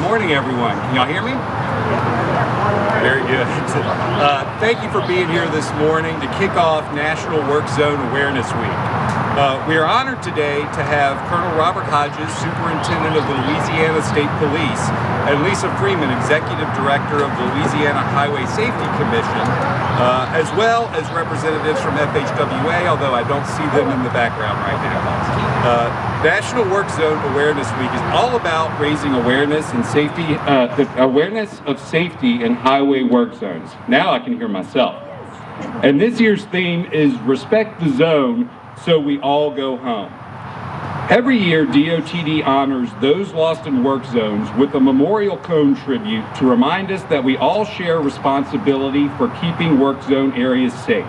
morning, everyone. Can y'all hear me? Very good. Thank you for being here this morning to kick off National Work Zone Awareness Week. We are honored today to have Colonel Robert Hodges, Superintendent of the Louisiana State Police, and Lisa Freeman, Executive Director of the Louisiana Highway Safety Commission, as well as representatives from FHWA, although I don't see them in the background right now. National Work Zone Awareness Week is all about raising awareness and safety, the awareness of safety in highway work zones. Now I can hear myself. And this year's theme is Respect the Zone so we all go home. Every year, DOTD honors those lost in work zones with a memorial cone tribute to remind us that we all share responsibility for keeping work zone areas safe,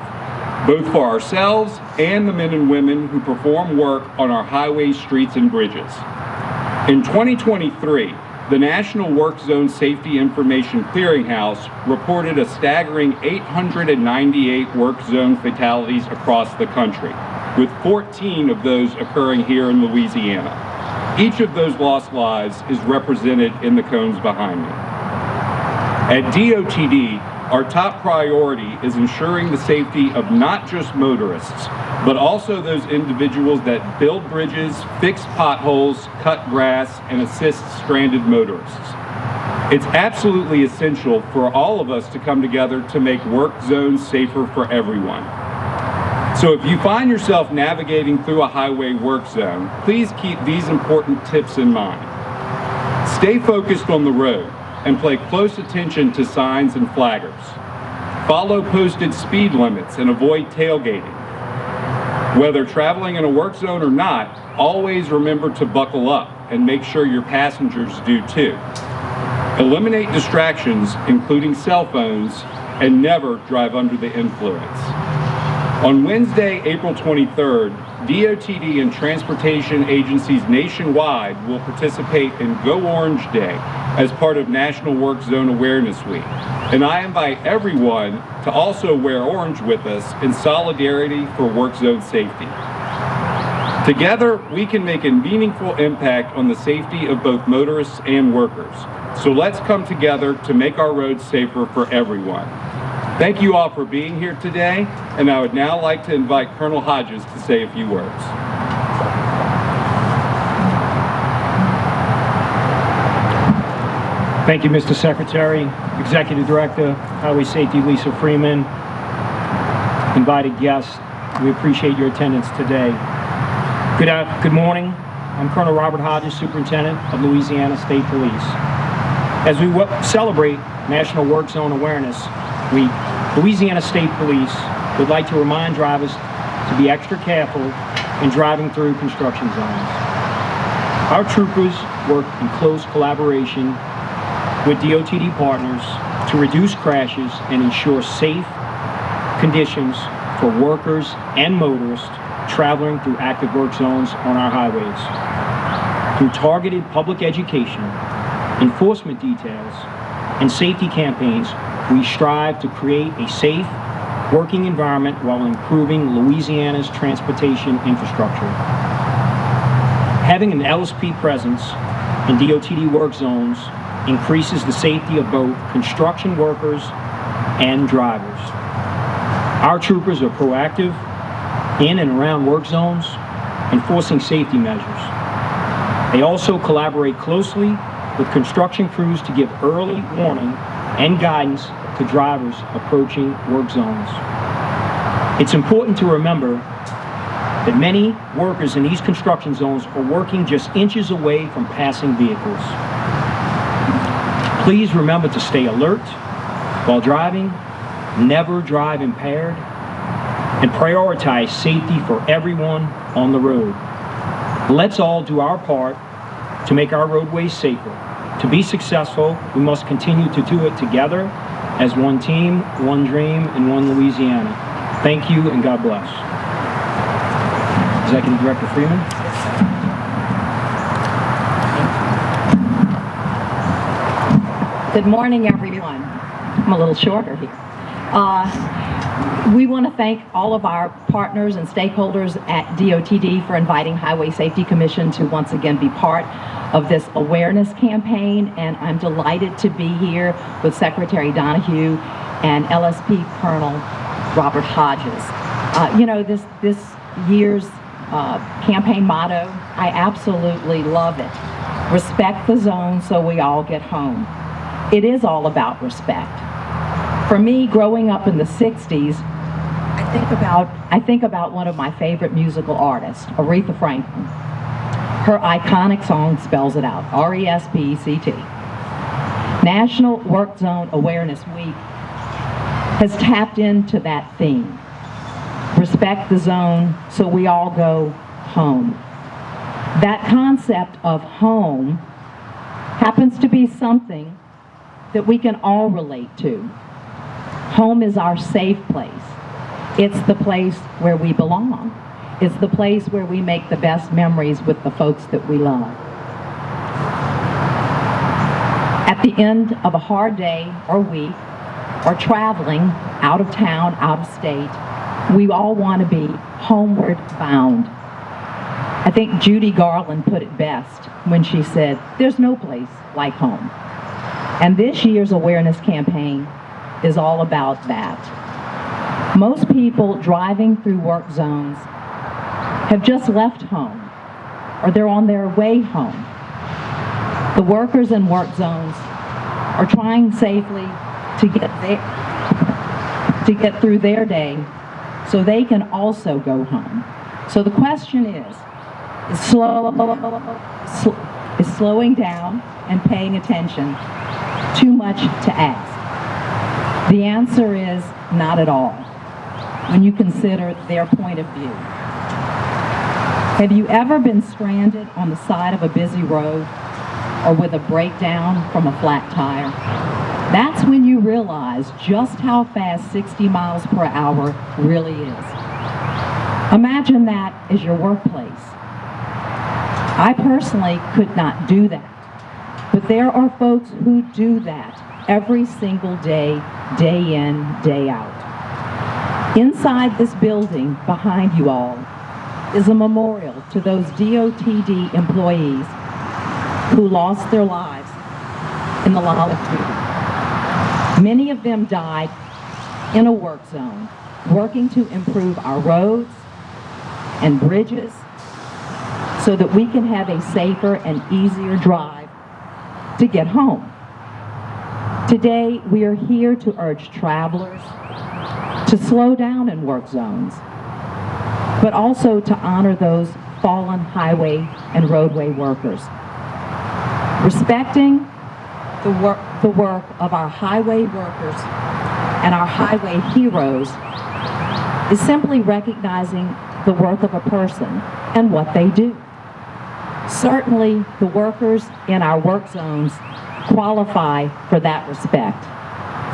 both for ourselves and the men and women who perform work on our highways, streets, and bridges. In 2023, the National Work Zone Safety Information Clearinghouse reported a staggering 898 work zone fatalities across the country, with 14 of those occurring here in Louisiana. Each of those lost lives is represented in the cones behind me. At DOTD, our top priority is ensuring the safety of not just motorists, but also those individuals that build bridges, fix potholes, cut grass, and assist stranded motorists. It's absolutely essential for all of us to come together to make work zones safer for everyone. So if you find yourself navigating through a highway work zone, please keep these important tips in mind. Stay focused on the road and pay close attention to signs and flaggers. Follow posted speed limits and avoid tailgating. Whether traveling in a work zone or not, always remember to buckle up and make sure your passengers do too. Eliminate distractions, including cell phones, and never drive under the influence. On Wednesday, April 23rd, DOTD and transportation agencies nationwide will participate in Go Orange Day as part of National Work Zone Awareness Week. And I invite everyone to also wear orange with us in solidarity for work zone safety. Together, we can make a meaningful impact on the safety of both motorists and workers. So let's come together to make our roads safer for everyone. Thank you all for being here today, and I would now like to invite Colonel Hodges to say a few words. Thank you, Mr. Secretary, Executive Director, Highway Safety, Lisa Freeman, invited guests. We appreciate your attendance today. Good morning. I'm Colonel Robert Hodges, Superintendent of Louisiana State Police. As we celebrate National Work Zone Awareness Week, Louisiana State Police would like to remind drivers to be extra careful in driving through construction zones. Our troopers work in close collaboration with DOTD partners to reduce crashes and ensure safe conditions for workers and motorists traveling through active work zones on our highways. Through targeted public education, enforcement details, and safety campaigns, we strive to create a safe working environment while improving Louisiana's transportation infrastructure. Having an LSP presence in DOTD work zones increases the safety of both construction workers and drivers. Our troopers are proactive in and around work zones, enforcing safety measures. They also collaborate closely with construction crews to give early warning and guidance to drivers approaching work zones. It's important to remember that many workers in these construction zones are working just inches away from passing vehicles. Please remember to stay alert while driving, never drive impaired, and prioritize safety for everyone on the road. Let's all do our part to make our roadways safer. To be successful, we must continue to do it together as one team, one dream, and one Louisiana. Thank you and God bless. Executive Director Freeman. Good morning, everyone. I'm a little shorter here. We want to thank all of our partners and stakeholders at DOTD for inviting Highway Safety Commission to once again be part of this awareness campaign, and I'm delighted to be here with Secretary Donahue and LSP Colonel Robert Hodges. This year's campaign motto, I absolutely love it. Respect the zone so we all get home. It is all about respect. For me, growing up in the 60s, I think about one of my favorite musical artists, Aretha Franklin. Her iconic song spells it out, R-E-S-P-E-C-T. National Work Zone Awareness Week has tapped into that theme. Respect the zone so we all go home. That concept of home happens to be something that we can all relate to. Home is our safe place. It's the place where we belong. It's the place where we make the best memories with the folks that we love. At the end of a hard day or week, or traveling out of town, out of state, we all want to be homeward bound. I think Judy Garland put it best when she said, "There's no place like home." And this year's awareness campaign is all about that. Most people driving through work zones have just left home, or they're on their way home. The workers in work zones are trying safely to get through their day so they can also go home. So the question is slowing down and paying attention too much to ask? The answer is not at all, when you consider their point of view. Have you ever been stranded on the side of a busy road or with a breakdown from a flat tire? That's when you realize just how fast 60 miles per hour really is. Imagine that as your workplace. I personally could not do that, but there are folks who do that every single day, day in, day out. Inside this building, behind you all, is a memorial to those DOTD employees who lost their lives in the line of duty. Many of them died in a work zone, working to improve our roads and bridges so that we can have a safer and easier drive to get home. Today, we are here to urge travelers to slow down in work zones, but also to honor those fallen highway and roadway workers. Respecting the work of our highway workers and our highway heroes is simply recognizing the worth of a person and what they do. Certainly, the workers in our work zones qualify for that respect.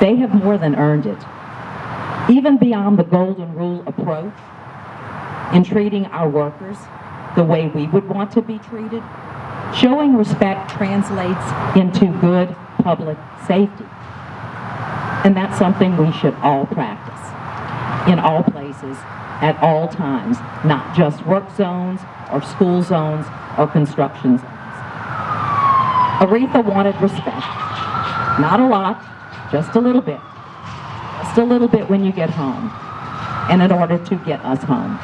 They have more than earned it. Even beyond the golden rule approach, in treating our workers the way we would want to be treated, showing respect translates into good public safety. And that's something we should all practice in all places, at all times, not just work zones or school zones or construction zones. Aretha wanted respect. Not a lot, just a little bit. Just a little bit when you get home, and in order to get us home.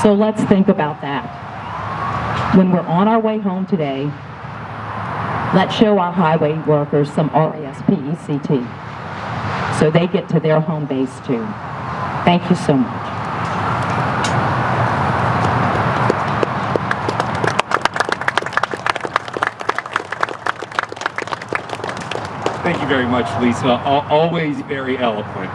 So let's think about that. When we're on our way home today, let's show our highway workers some RESPECT so they get to their home base too. Thank you so much. Thank you very much, Lisa. Always very eloquent.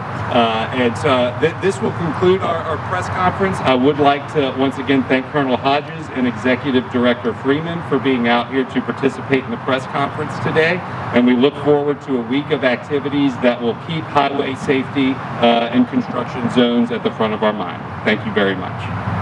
This will conclude our press conference. I would like to once again thank Colonel Hodges and Executive Director Freeman for being out here to participate in the press conference today. And we look forward to a week of activities that will keep highway safety and construction zones at the front of our mind. Thank you very much.